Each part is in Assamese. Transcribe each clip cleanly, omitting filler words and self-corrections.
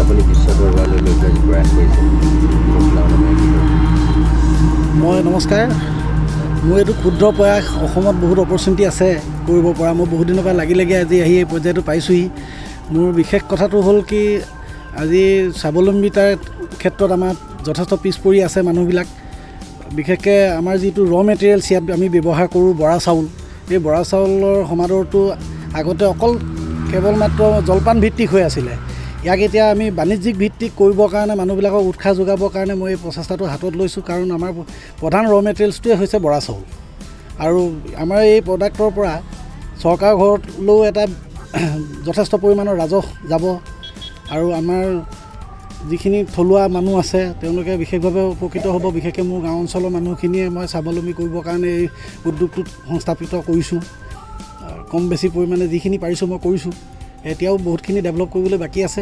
আপুনি বিশ্ব দৰবাৰলৈ লৈ যোৱাৰ প্ৰয়াস কৰিছে মই নমস্কাৰ। মোৰ এইটো ক্ষুদ্ৰ প্ৰয়াস, অসমত বহুত অপৰচুনিটি আছে কৰিব পৰা। মই বহুত দিনৰ পৰা লাগি আজি আহি এই পৰ্যায়টো পাইছোঁহি। মোৰ বিশেষ কথাটো হ'ল কি, আজি স্বাৱলম্বিতাৰ ক্ষেত্ৰত আমাৰ যথেষ্ট পিছ পৰি আছে মানুহবিলাক। বিশেষকৈ আমাৰ যিটো ৰ' মেটেৰিয়েলছ ইয়াত আমি ব্যৱহাৰ কৰোঁ বৰা চাউল, এই বৰা চাউলৰ সমাদৰটো আগতে কেৱল মাত্ৰ জলপান ভিত্তিক হৈ আছিলে। ইয়াক এতিয়া আমি বাণিজ্যিক ভিত্তিক কৰিবৰ কাৰণে মানুহবিলাকক উৎসাহ যোগাবৰ কাৰণে মই এই প্ৰচেষ্টাটো হাতত লৈছোঁ। কাৰণ আমাৰ প্ৰধান ৰ' মেটেৰিয়েলছটোৱে হৈছে বৰা চাউল, আৰু আমাৰ এই প্ৰডাক্টৰ পৰা চৰকাৰ ঘৰলৈও এটা যথেষ্ট পৰিমাণৰ ৰাজহ যাব, আৰু আমাৰ যিখিনি থলুৱা মানুহ আছে তেওঁলোকে বিশেষভাৱে উপকৃত হ'ব। বিশেষকৈ মোৰ গাঁও অঞ্চলৰ মানুহখিনিয়ে মই স্বাৱলম্বী কৰিবৰ কাৰণে এই উদ্যোগটোত সংস্থাপিত কৰিছোঁ। কম বেছি পৰিমাণে যিখিনি পাৰিছোঁ মই কৰিছোঁ। এতিয়াও বহুতখিনি ডেভেলপ কৰিবলৈ বাকী আছে।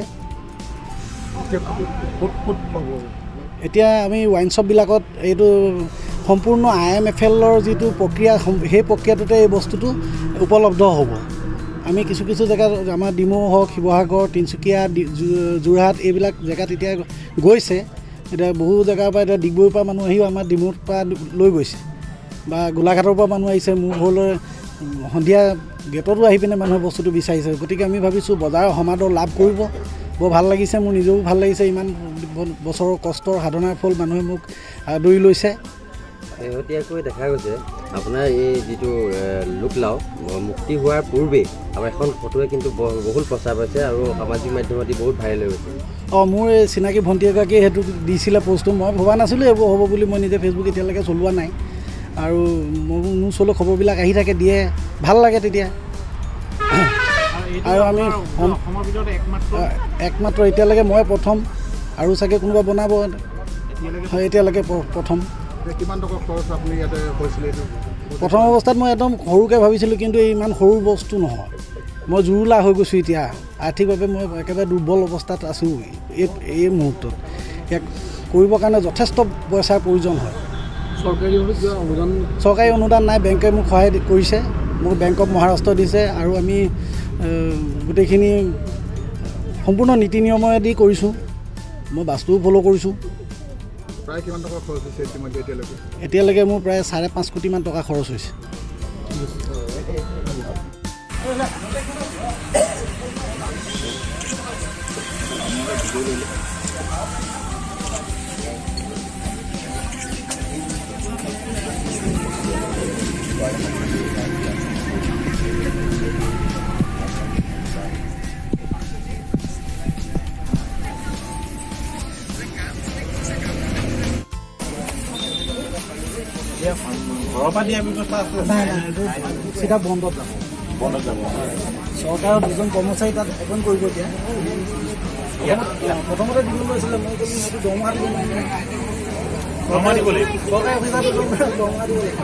এতিয়া আমি ৱাইন শ্বপবিলাকত এইটো সম্পূৰ্ণ IMFL-ৰ যিটো প্ৰক্ৰিয়া, সেই প্ৰক্ৰিয়াটোতে এই বস্তুটো উপলব্ধ হ'ব। আমি কিছু জেগাত আমাৰ ডিমৌ হওক, শিৱসাগৰ, তিনিচুকীয়া, যোৰহাট এইবিলাক জেগাত এতিয়া গৈছে। এতিয়া বহু জেগাৰ পৰা এতিয়া ডিগবৈৰ পৰা মানুহ আহিও আমাৰ ডিমৌৰ পৰা লৈ গৈছে, বা গোলাঘাটৰ পৰা মানুহ আহিছে। মোৰ ঘৰলৈ সন্ধিয়া গেটতো আহি পিনে মানুহে বস্তুটো বিচাৰিছে। গতিকে আমি ভাবিছোঁ বজাৰৰ সমাদৰ লাভ কৰিব। বৰ ভাল লাগিছে, মোৰ নিজেও ভাল লাগিছে। ইমান বছৰৰ কষ্টৰ সাধনাৰ ফল মানুহে মোক আদৰি লৈছে। শেহতীয়াকৈ দেখা গৈছে আপোনাৰ এই যিটো লোকলাও মুক্তি হোৱাৰ পূৰ্বেই আমাৰ এখন ফটোৱে কিন্তু বহুল প্ৰচাৰ পাইছে আৰু সামাজিক মাধ্যমত বহুত ভাইৰেল হৈ গৈছে। মোৰ এই চিনাকি ভণ্টি এগৰাকীয়ে সেইটো দিছিলে পোষ্টটো। মই ভবা নাছিলোঁ এইবোৰ হ'ব বুলি। মই নিজে ফেচবুক এতিয়ালৈকে চলোৱা নাই, আৰু মোৰ ওচৰলৈ খবৰবিলাক আহি থাকে, দিয়ে, ভাল লাগে তেতিয়া। আৰু আমি একমাত্ৰ এতিয়ালৈকে মই প্ৰথম, আৰু চাগে কোনোবা বনাব, এতিয়ালৈকে প্ৰথম। কিমান টকা খৰচ আপুনি ইয়াতে কৰিছিলে? প্ৰথম অৱস্থাত মই একদম সৰুকৈ ভাবিছিলোঁ, কিন্তু ইমান সৰু বস্তু নহয়। মই জুৰুলা হৈ গৈছোঁ এতিয়া। আৰ্থিকভাৱে মই একেবাৰে দুৰ্বল অৱস্থাত আছোঁ এই মুহূৰ্তত। ইয়াক কৰিবৰ কাৰণে যথেষ্ট পইচাৰ প্ৰয়োজন হয়। চৰকাৰী অনুদান নাই। বেংকে মোক সহায় কৰিছে, মোক বেংক অফ মহাৰাষ্ট্ৰ দিছে, আৰু আমি গোটেইখিনি সম্পূৰ্ণ নীতি নিয়মেদি কৰিছোঁ। মই বাস্তুও ফ'ল' কৰিছোঁ। প্ৰায় কিমান টকা খৰচ হৈছে এতিয়ালৈকে? মোৰ প্ৰায় 5.5 কোটিমান টকা খৰচ হৈছে। ঘৰৰ পৰা দিয়া ব্যৱস্থা আছে? নাই, চিধা বন্ধত যাব। চৰকাৰৰ 2জন কৰ্মচাৰী তাত এপইণ্ট কৰিব। এতিয়া প্ৰথমতে দিব লৈছিলে, মই ক'লো মইতো দৰমহা দিব নোৱাৰিম। চৰকাৰী অফিচাৰটো দৰমহা দিব লাগিব।